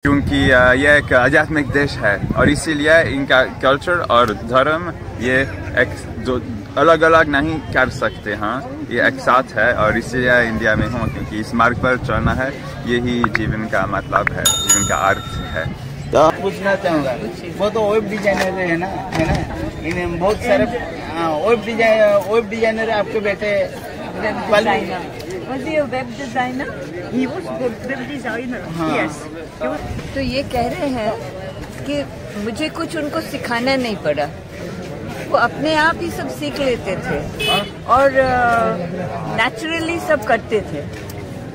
क्योंकि ये एक आध्यात्मिक देश है और इसीलिए इनका कल्चर और धर्म ये एक जो अलग अलग नहीं कर सकते हैं, ये एक साथ है और इसीलिए इंडिया में हूँ क्योंकि इस मार्ग पर चलना है, यही जीवन का मतलब है, जीवन का अर्थ है। तो पूछना चाहूँगा, वो तो वेब डिजाइनर है ना, इन्हें बहुत सारे वेब डिजाइनर आपके बेटे Was he a web designer? He was web designer. Yes. तो ये कह रहे हैं कि मुझे कुछ उनको सिखाना नहीं पड़ा, वो अपने आप ही सब सीख लेते थे और नेचुरली सब करते थे,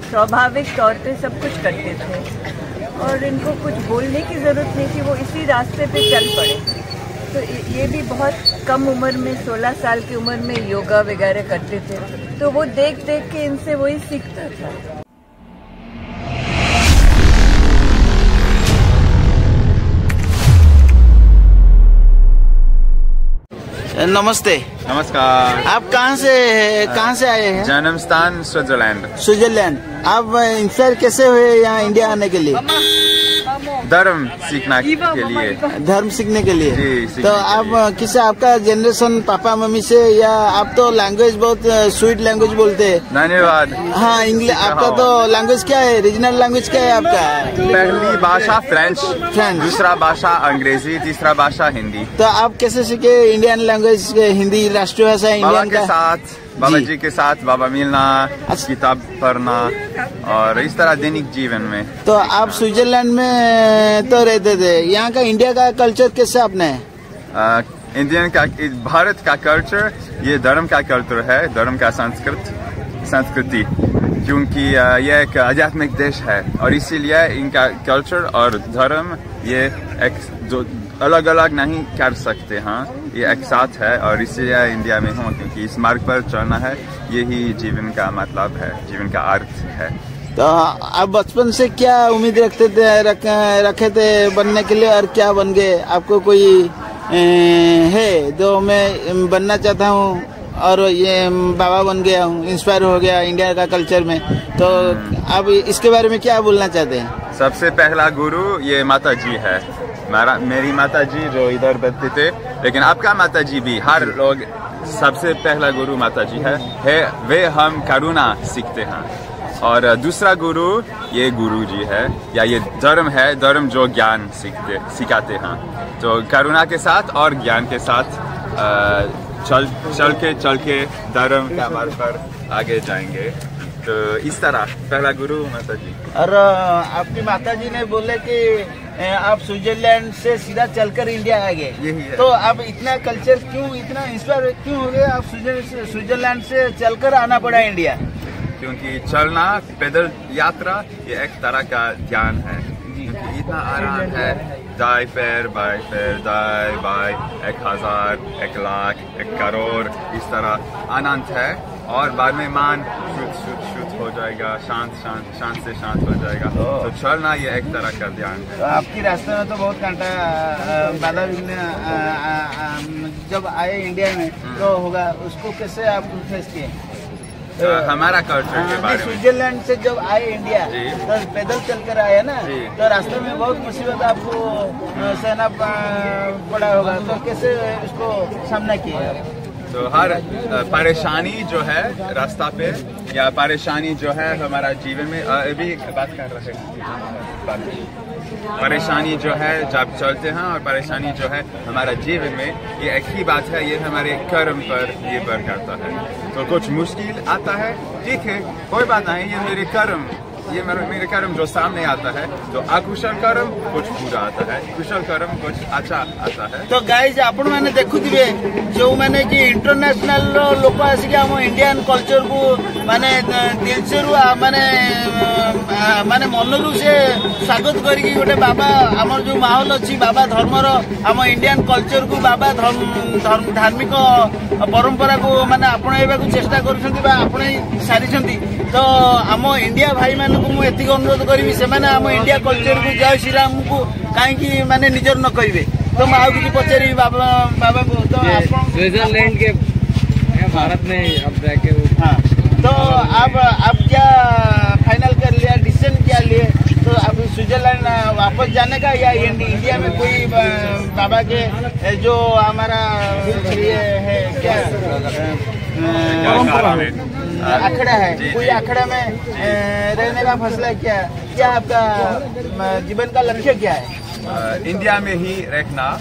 स्वाभाविक तौर पे सब कुछ करते थे और इनको कुछ बोलने की जरूरत नहीं थी, वो इसी रास्ते पे चल पड़े। तो ये भी बहुत कम उम्र में 16 साल की उम्र में योगा वगैरह करते थे, तो वो देख देख के इनसे वही सीखता था। नमस्ते। नमस्कार। आप कहाँ से आए हैं? जन्म स्थान स्विट्जरलैंड। स्विट्जरलैंड। आप इंस्पायर कैसे हुए यहाँ इंडिया आने के लिए? धर्म सीखने के लिए। धर्म सीखने के लिए जी, तो आप किसे, आपका जनरेशन पापा मम्मी से, या आप तो लैंग्वेज बहुत स्वीट लैंग्वेज बोलते हैं? धन्यवाद। हाँ, इंग्लिश आपका तो लैंग्वेज क्या है, रीजनल लैंग्वेज क्या है आपका? पहली भाषा फ्रेंच, दूसरा भाषा अंग्रेजी, तीसरा भाषा हिंदी। तो आप कैसे सीखे इंडियन लैंग्वेज, हिंदी राष्ट्रीय भाषा इंडियन का? बाबा जी के साथ बाबा मिलना, किताब पढ़ना और इस तरह दैनिक जीवन में। तो आप स्विट्जरलैंड में तो रहते थे, यहाँ का इंडिया का कल्चर कैसे आपने? इंडियन का, भारत का कल्चर ये धर्म का कल्चर है, धर्म का संस्कृति, क्योंकि ये एक आध्यात्मिक देश है और इसीलिए इनका कल्चर और धर्म ये एक जो अलग अलग नहीं कर सकते हैं, ये एक साथ है और इसीलिए इंडिया में हूँ क्योंकि इस मार्ग पर चलना है, यही जीवन का मतलब है, जीवन का अर्थ है। तो आप बचपन से क्या उम्मीद रखे थे बनने के लिए और क्या बन गए? आपको कोई है जो मैं बनना चाहता हूँ और ये बाबा बन गया हूँ, इंस्पायर हो गया इंडिया का कल्चर में, तो आप इसके बारे में क्या बोलना चाहते हैं? सबसे पहला गुरु ये माता जी है, मेरी माता जी जो इधर बैठते थे, लेकिन आपका माता जी भी, हर लोग सबसे पहला गुरु माता जी है वे हम करुणा सीखते हैं। और दूसरा गुरु ये गुरु जी है, या ये धर्म है, धर्म जो ज्ञान सिखाते हैं, तो करुणा के साथ और ज्ञान के साथ चल के धर्म के मार्ग पर आगे जाएंगे। तो इस तरह पहला गुरु माता जी। और आपकी माता जी ने बोले कि आप स्विट्जरलैंड से सीधा चलकर इंडिया आ गए, यही है। तो आप इतना कल्चर क्यों, इतना इंस्पायर क्यों हो गए, आप स्विट्जरलैंड से चलकर आना पड़ा इंडिया? क्योंकि चलना, पैदल यात्रा ये एक तरह का ध्यान है, क्योंकि इतना आराम है, दाएं पैर बाएं पैर, दाएं बाएं, 1000, 1 लाख, 1 करोड़, इस तरह आनंद है और बाद में मन शुद्ध हो जाएगा, शांत से शांत हो जाएगा। तो चलना ये एक तरह का ध्यान है। तो आपकी रास्ते में तो बहुत कांटा बाधा विघ्न जब आए इंडिया में तो होगा, उसको कैसे आप फेस किए? हमारा कल्चर के बारे में, स्विट्जरलैंड से जब आए इंडिया तो पैदल चलकर आए ना, तो रास्ते में बहुत मुसीबत आपको सहना पड़ा होगा, तो कैसे इसको सामना किया? तो हर परेशानी जो है रास्ता पे, या परेशानी जो है हमारा जीवन में, अभी बात कर रहे हैं, परेशानी जो है जब चलते हैं और परेशानी जो है हमारा जीवन में, ये एक ही बात है, ये हमारे कर्म पर निर्भर करता है। तो कुछ मुश्किल आता है, ठीक है, कोई बात नहीं, ये मेरे कर्म, ये मेरे कर्म जो सामने आता है, तो अकुशल कर्म कुछ बुरा आता है, कुशल कर्म कुछ अच्छा आता है। तो गाइज आपण मैंने देखुथिबे जो मैंने कि इंटरनेशनल लोक आसिक हम इंडियन कल्चर को माने दिल से माने मनरू से स्वागत करके गोटे बाबा आमर जो माहौल अच्छी बाबा धर्मर आम इंडियन कल्चर को बाबा धार्मिक परंपरा को माने आपणाइबा को चेष्टा करुछंती सारी, तो आम इंडिया भाई मान को मुझे अनुरोध करी से आम इंडिया कल्चर को जय श्री राम को कहीं माने निजर न कहे, तो मैं किसी पचारि बाबा को, तो स्विट्जरलैंड के भारत में अब जाके, हाँ, तो आप क्या फाइनल कर लिया, डिसीजन क्या लिए? तो अब स्विट्जरलैंड वापस जाने का या इंडिया में कोई बाबा के जो हमारा ये है क्या अखड़ा है, कोई अखड़ा में रहने का फैसला क्या क्या आपका जीवन का लक्ष्य क्या है? इंडिया में ही रहना,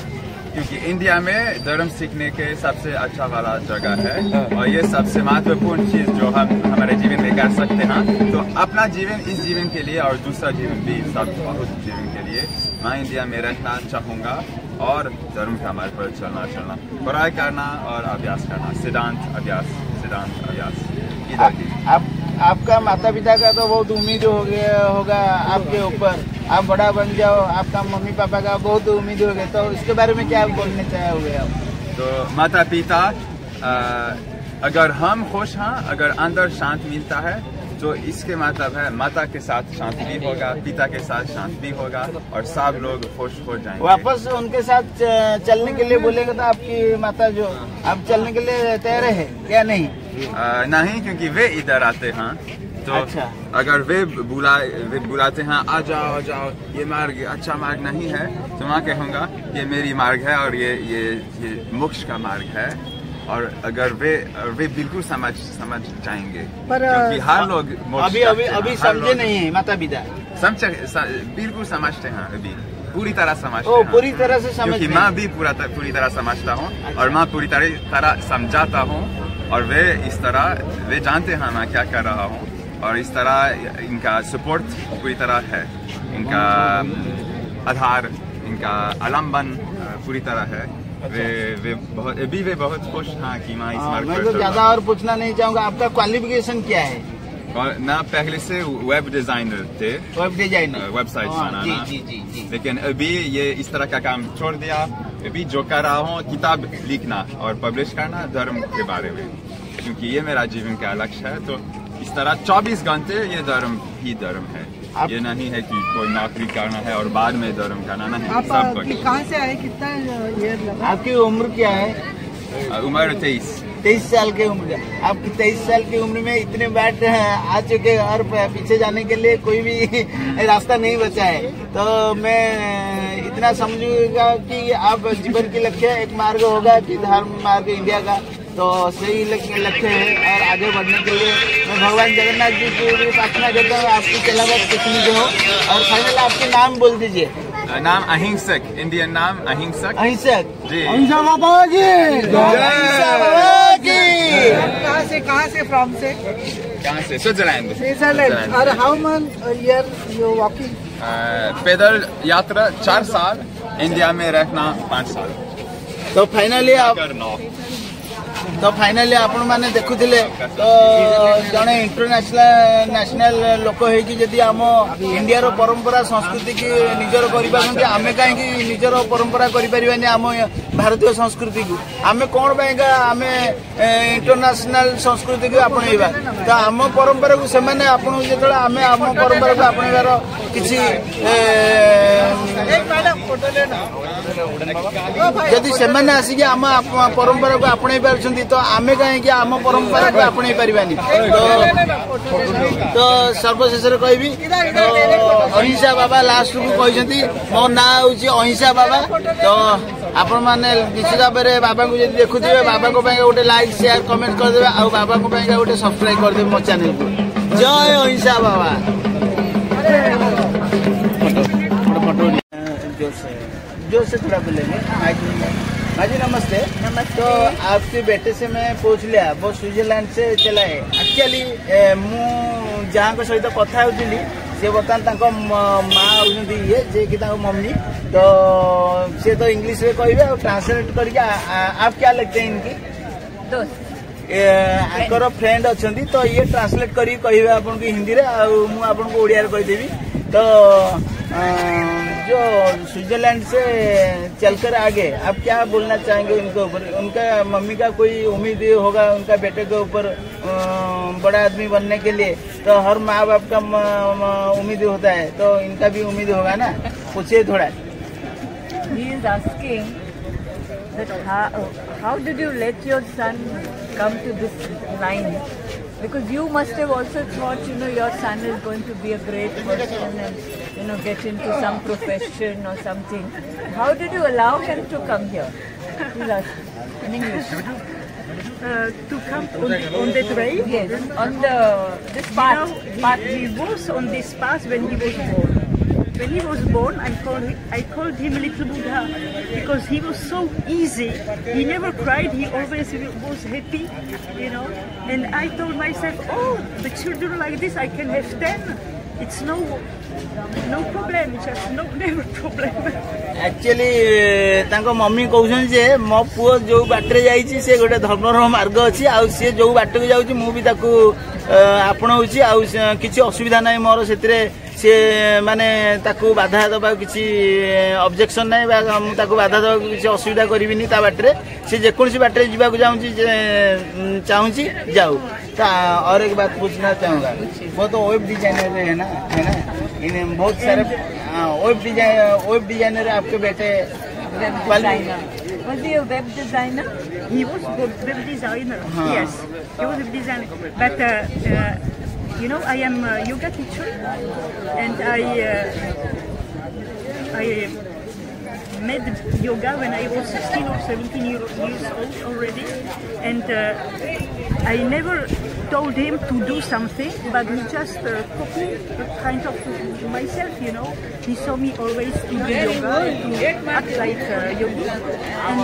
क्योंकि इंडिया में धर्म सीखने के सबसे अच्छा वाला जगह है और ये सबसे महत्वपूर्ण चीज जो हम हमारे जीवन में कर सकते हैं। तो अपना जीवन इस जीवन के लिए और दूसरा जीवन भी सब बहुत जीवन के लिए मैं इंडिया में रहना चाहूँगा और धर्म का मार्ग पर चलना, पढ़ाई करना और अभ्यास करना, सिद्धांत अभ्यास इधर। आपका माता पिता का तो बहुत उम्मीद हो गया होगा आपके ऊपर, आप बड़ा बन जाओ, आपका मम्मी पापा का बहुत उम्मीद हो गया, तो इसके बारे में क्या बोलने चाहोगे आप? तो माता पिता, अगर हम खुश हैं, अगर अंदर शांति मिलता है तो इसके मतलब है माता के साथ शांति भी होगा, पिता के साथ शांति भी होगा और सब लोग खुश हो जाएंगे। वापस उनके साथ चलने के लिए बोलेगा तो आपकी माता जो आप चलने के लिए तैयार है क्या? नहीं नहीं, क्योंकि वे इधर आते हैं तो अच्छा। अगर वे बुलाते हैं आ जाओ, ये मार्ग अच्छा मार्ग नहीं है, तो मैं कहूँगा ये मेरी मार्ग है और ये मोक्ष का मार्ग है। और अगर वे बिल्कुल समझ जाएंगे, क्योंकि हर लोग अभी समझे नहीं है माता पिता, बिल्कुल समझते हैं, अभी पूरी तरह समझते हैं, पूरी तरह से समझ, क्योंकि मैं भी पूरी तरह समझता हूँ और मैं पूरी तरह समझाता हूँ और वे जानते हैं मैं क्या कर रहा हूँ और इस तरह इनका सपोर्ट पूरी तरह है, इनका आधार, इनका आलम्बन पूरी तरह है। वे बहुत खुश हैं कि मैं इस मार्ग पर। मैं तो ज्यादा और पूछना नहीं चाहूँगा, आपका क्वालिफिकेशन क्या है? ना पहले से वेब डिजाइनर थे, वेबसाइट बनाना, जी। लेकिन अभी ये इस तरह का काम छोड़ दिया। अभी जो कर रहा हूँ किताब लिखना और पब्लिश करना धर्म के बारे में, क्योंकि ये मेरा जीवन का लक्ष्य है। तो इस तरह 24 घंटे ये धर्म ही धर्म है, ये नहीं है कि कोई नौकरी करना है और बाद में धर्म करना नहीं। आप सब कुछ। कहाँ से आए, कितना ईयर लगा? आपकी उम्र क्या है? उम्र 23 साल की उम्र। आपकी 23 साल की उम्र में इतने बाट आ चुके और पीछे जाने के लिए कोई भी रास्ता नहीं बचा है। तो मैं इतना समझूंगा कि आप जीवन के लक्ष्य एक मार्ग होगा कि धर्म मार्ग इंडिया का, तो सही लक्ष्य है और आगे बढ़ने के लिए मैं भगवान जगन्नाथ जी की भी प्रार्थना करता हूँ आपकी चलावट कितनी जो हो। और फाइनल आपके नाम बोल दीजिए। नाम अहिंसक, इंडियन नाम अहिंसक जी। अहिंसा बाबा की, अहिंसा बाबा की। कहाँ से फ्रॉम से? कहाँ से? स्विट्जरलैंड। और how much year you walking? पैदल यात्रा 4 साल, इंडिया में रहना 5 साल। तो फाइनाली आपण मैंने देखुले तो जड़े इंटरनेशनल लोक होती आम इंडिया परंपरा संस्कृति की निजर कर आम कहीं निजर परंपरा करें आम भारतीय संस्कृति को आम कौन आम इंटरनेशनल संस्कृति को आपणा। तो आम परंपरा को सेमाने आपन जो आम परंपरा को आपणार किसी जदि सेमाने आसिक आम परंपरा को आपणे पारछंती तो आमे कहीं आम परंपरा को आपणे पारिबानी। तो सर्वशेष कहबी अहिंसा बाबा लास्ट को कहते मो ना हूँ अहिंसा बाबा। तो आपण मैंने निश्चित भाव में बाबा को जब देखुए बाबा को गोटे लाइक शेयर कमेंट करदे आ बाबा को गोटे सब्सक्राइब करदे मो चैनल को। जय अहिंसा बाबा। जोर से थोड़ा बोलेंगे। माँ जी नमस्ते। तो आपके बेटे से मैं पूछ लिया, वो स्विट्जरलैंड से चला है। एक्चुअली मु जहाँ को सहित कथा होती सी बर्तमान माँ होती ये जे कि मम्मी, तो सी तो इंग्लिश में कहे और ट्रांसलेट करके आप क्या लगते हैं इनकी? आंकर फ्रेंड अच्छा, तो ये ट्रांसलेट करके कहे आपन की हिंदी रे मुझे ओडिया कहीदेवी। तो जो स्विट्जरलैंड से चलकर आगे आप क्या बोलना चाहेंगे उनके ऊपर? उनका मम्मी का कोई उम्मीद होगा उनका बेटे के ऊपर बड़ा आदमी बनने के लिए, तो हर माँ बाप का उम्मीद होता है, तो इनका भी उम्मीद होगा ना? पूछिए थोड़ा। He is asking that how did you let your son come to this line Because you must have also thought, your son is going to be a great person and, get into some profession or something. How did you allow him to come here? In English. To come on the train? Yes, on this path. He was on this path when he was born. When he was born, I called him Little Buddha because he was so easy. He never cried. He always was happy, And I told myself, oh, the children like this, I can have 10. It's no problem. Just never problem. Actually, तांको mummy कहउछन जे मो पुओ जो बाटरे जाईची से गोटे धर्मर मार्ग अछि आ से जो बाट को जाउची मु भी ताकू आपणाउची आ किछि असुविधा नै मोर सेतिरे से माने ताकू बाधा दबा किछि ऑब्जेक्शन नै मु ताकू बाधा दबा किछि असुविधा करबिनी ता बाटरे से जे कोनसी बाटरे जिबा को जाउची चाहूची जाऊ ता और एक बात पूछना चाहूंगा वो तो वेब डिजाइनर है ना इन बहुत सारे वेब डिजाइनर आपके बेटे Was he a web designer? He was a web designer. Yes, he was a designer. But I am a yoga teacher, and I made yoga when I was 16 or 17 years old already, and I never told him to do something, but he just copied kind of myself, He saw me always to do yoga, to act like yogi, and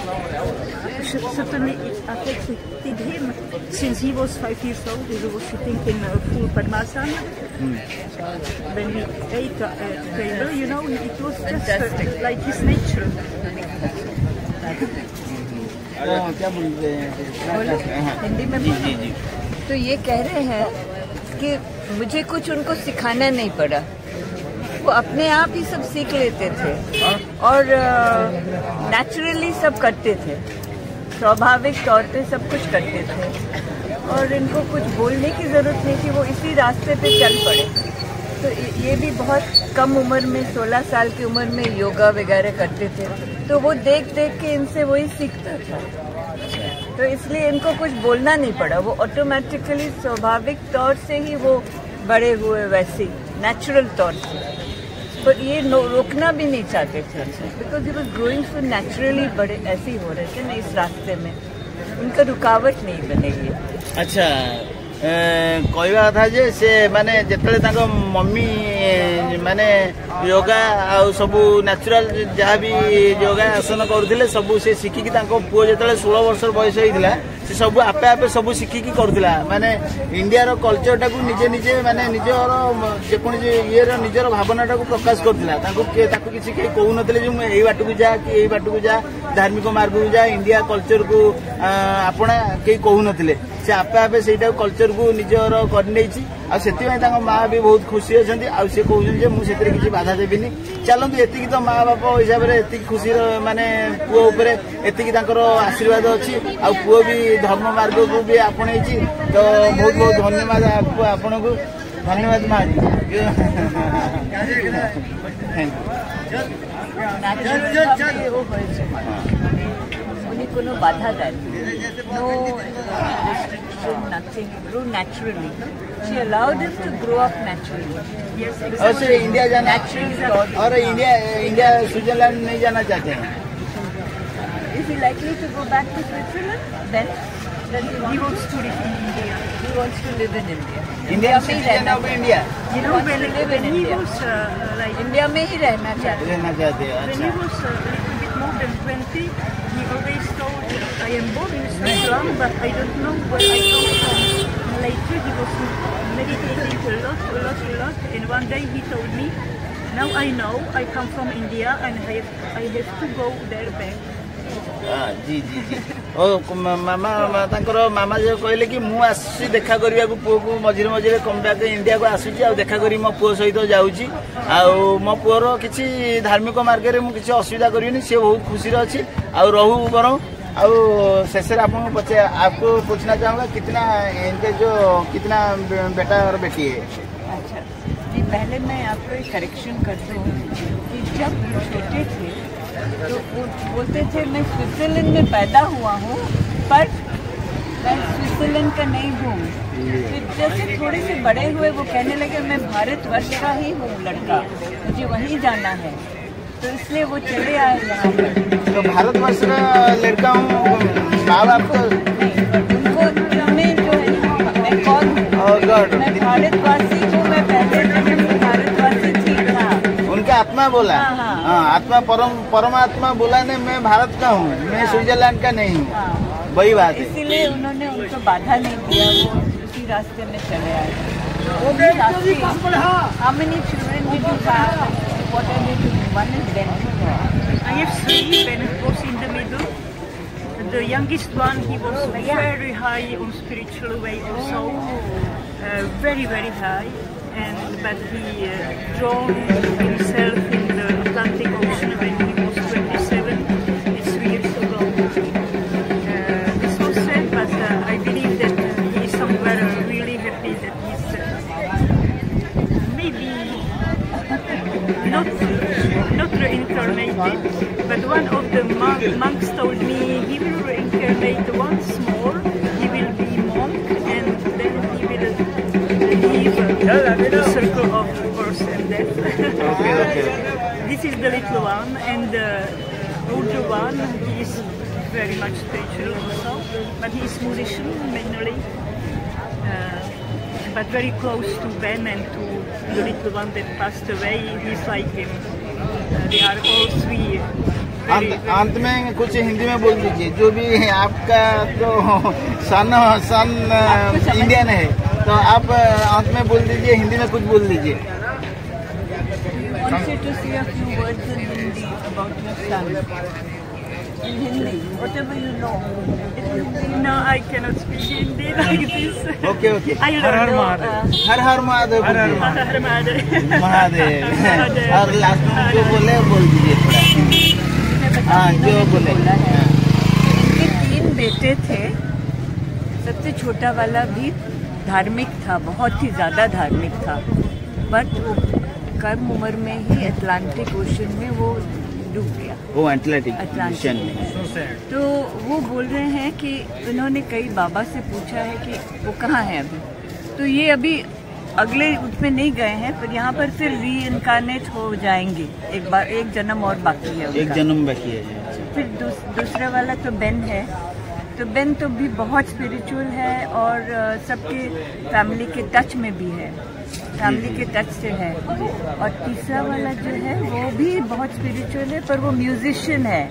certainly it affected him. Since he was 5 years old, he was sitting in full Padmasana. When we ate at the table, it was just like his nature. क्या बोलते हैं हिंदी में जी। तो ये कह रहे हैं कि मुझे कुछ उनको सिखाना नहीं पड़ा, वो अपने आप ही सब सीख लेते थे और नेचुरली सब करते थे, स्वाभाविक तौर पे सब कुछ करते थे और इनको कुछ बोलने की जरूरत नहीं थी, वो इसी रास्ते पे चल पड़े। तो ये भी बहुत कम उम्र में 16 साल की उम्र में योगा वगैरह करते थे, तो वो देख देख के इनसे वही सीखता था, तो इसलिए इनको कुछ बोलना नहीं पड़ा, वो ऑटोमेटिकली स्वाभाविक तौर से ही वो बड़े हुए वैसे नेचुरल तौर से। पर ये रोकना भी नहीं चाहते थे because he was growing so naturally, बड़े ऐसे ही हो रहे थे ना इस रास्ते में, उनका रुकावट नहीं बनेगी। अच्छा कहवा कथा जे से माने जेतले ताको मम्मी माने योगा आ सबु नेचुरल जहाँ भी योगा आसन करुले सबु से शिखिकी ताको पुओ जेतले 16 वर्ष बयस होइतिला से सबु आपे आपे सबु शिखिकी करुला, माने इंडिया रो कल्चर टाकू निजे निजे माने निजर जेकोनी ये निजर भावना टाकू प्रकाश करथिला, ताकू किछि के कहू नथिले जे एई बाटू को जा कि एई बाटू को जा, धार्मिक मार्ग को जा, इंडिया कल्चर को आपणा के कहू नथिले, से आपे आपे सेटा कल्चर को निजर करने माँ भी बहुत खुशी अच्छा आसे कहते मुझे किसी बाधा देविनी। चलतु एति तो माँ बाप हिसाब से एति खुशी माने पुओ उपरे एति आशीर्वाद अच्छी आ पुओ भी धर्म मार्ग को भी आपणे तो बहुत बहुत धन्यवाद आपन को, धन्यवाद माँ जी। बाधा no restriction, nothing, grew naturally. She allowed him to grow up naturally. Yes, exactly. और इंडिया जाना और इंडिया स्विट्जरलैंड नहीं जाना चाहते हैं। Is he likely to go back to Switzerland? Then he wants to live in India. He wants to live in India. Indian citizen of India. You know, when he was like India में ही रहना चाहते हैं। When he was a little bit more than 20, he always told, I am born in Switzerland, but I don't know where I come from. Later he was meditating a lot, and one day he told me, now I know I come from India and I have to go there back. जी जी जी ओ मामा मामा जो कहले कि मु आसी देखा करबा को पुओ को मझिरे मझिरे कम बैक इंडिया को आसुची आ देखा करी मो पुओ सहित जाउची आ मो पुओर किछि धार्मिक मार्ग रे मु किछि असुविधा करिनी, से बहुत खुशी अछि आ रहू बरो आ शेष आपको पूछना चाहूँगा कितना इनके जो कितना बेटा और बेटी है। अच्छा जी, पहले मैं आपको एक करेक्शन कर दूँ कि जब छोटे थे तो वो बोलते थे मैं स्विट्जरलैंड में पैदा हुआ हूँ पर मैं स्विट्जरलैंड का नहीं हूँ। फिर जैसे थोड़े से बड़े हुए वो कहने लगे मैं भारतवर्ष का ही हूँ लड़का, मुझे वहीं जाना है, तो इसलिए वो चले आए यहाँ पर। तो भारतवर्ष का लड़का हूँ, माँ बाप को नहीं, उनको हमें जो है ना, मैं कौन हूँ, मैं भारतवासी हूँ, मैं पहले जन्म में भारतवासी थी। हाँ, उनका आत्मा बोला। हाँ। हाँ, आत्मा परमात्मा बोला नहीं मैं भारत का हूँ, मैं स्विट्जरलैंड का नहीं हूँ। हाँ, वही बात है। इसीलिए उन्होंने उनको बाधा नहीं दिया, वो उसी रास्ते में चले आए। How many children did you have? What are they doing? One is Ben. I have three. Ben was in the middle. The youngest one, he was very high on spiritual way also, very very high, but he drowned himself in the Atlantic Ocean when he was 27. It's 3 years ago. It's so sad, but I believe that he is somewhere really happy that he's maybe not reincarnated, but one of the monks told me he will reincarnate once more, he will be monk, and then he will leave the circle of birth and death. Okay. This is the little one, and the older one, he is very much spiritual also, but he is musician mainly. But very close to Ben and to the little one that passed away. He's like him. They are all three. अंत में कुछ हिंदी में बोल दीजिए, जो भी है आपका तो सन इंडियन है, तो आप अंत में बोल दीजिए, हिंदी में कुछ बोल दीजिए। I want you to say a few words in Hindi about your son. In Hindi, whatever you know. No, I cannot speak Hindi like this. Okay, okay. I learned. Her her Mahadev. Har Har Mahadev. Mahadev. और last में जो बोले बोल दीजिए थोड़ा। हाँ, जो बोले। इनके 3 बेटे थे, सबसे छोटा वाला भी धार्मिक था, बहुत ही ज्यादा धार्मिक था, बट वो कम उम्र में ही अटलांटिक ओशन में वो डूब गया। वो अटलांटिक ओशन में। तो वो बोल रहे हैं कि उन्होंने कई बाबा से पूछा है कि वो कहाँ है अभी, तो ये अभी अगले उसमें नहीं गए हैं, पर यहाँ पर फिर रीइनकारनेट हो जाएंगे। एक बार एक जन्म और बाकी है उनका। एक जन्म बाकी है। फिर दूसरा वाला तो बेन है, तो बेन तो भी बहुत स्पिरिचुअल है और सबके फैमिली के टच में भी है, फैमिली के टच से है। और तीसरा वाला जो है वो भी बहुत स्पिरिचुअल है, पर वो म्यूजिशियन है,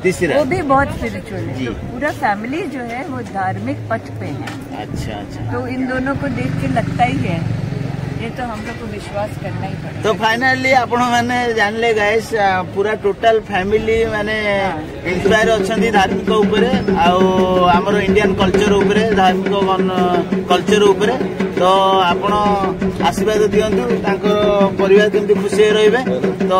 तीसरा वो भी बहुत स्पिरिचुअल है। तो पूरा फैमिली जो है वो धार्मिक पथ पे है। अच्छा अच्छा। तो इन दोनों को देख के लगता ही है, ये तो हम लोग को विश्वास करना ही पड़ेगा। तो फाइनली आपण मैंने जानले गाइस, पूरा टोटल फैमिली माने इंस्पायर अच्छी धार्मिक उपरे आमर इंडियन कल्चर उपरे, धार्मिक कल्चर उपरे। तो आपण आशीर्वाद दिंतु, परिवार केमती खुशी रहिबे। तो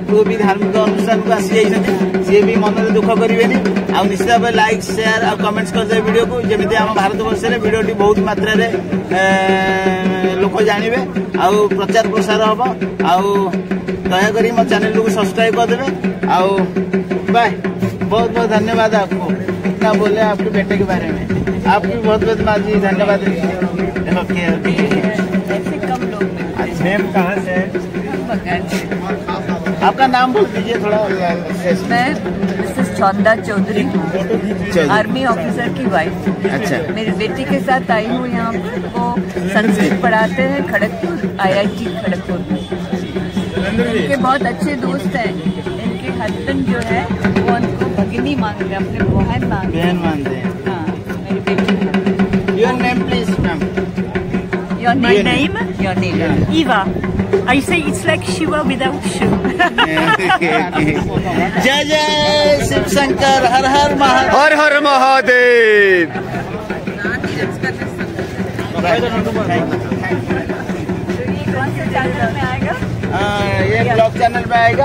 पुओ भी धार्मिक अनुष्ठान को आसी जाइछन्ति, सी भी मन में दुख करेंगे। आ निश्चित भाव लाइक शेयर और कमेंट्स करदे वीडियो को, जमी आम भारत वर्ष में वीडियोटी बहुत मात्रा लोक जानवे, आउ प्रचार प्रसार हम। दयाकोरी मो चैनल को सब्सक्राइब करदे। आउ बाय, बहुत बहुत धन्यवाद आपको। इतना बोले आपके बेटे के बारे में, आपको बहुत बहुत माँ जी धन्यवाद। ओके ऐसे कम लोग मिलते हैं। कहाँ से? आपका नाम बोल दीजिए थोड़ा। मैं मिसेस चौंदा चौधरी, आर्मी ऑफिसर की वाइफ। अच्छा। मेरी बेटी के साथ आई हूँ यहाँ को, संस्कृत पढ़ाते हैं खड़गपुर, IIT खड़गपुर में। इनके बहुत अच्छे दोस्त हैं। इनके हस्बैंड जो है वो उनको भगिनी मानते हैं, अपने बहन मानते हैं। हाँ, मेरी बेटी। Your name please ma'am. My name? Your name? Eva. I say it's like Shiva without Shiva. जय जय शिव शंकर, हर हर महादेव। हर हर महादेव। कौन से चैनल में आएगा? ये ब्लॉग चैनल में आएगा।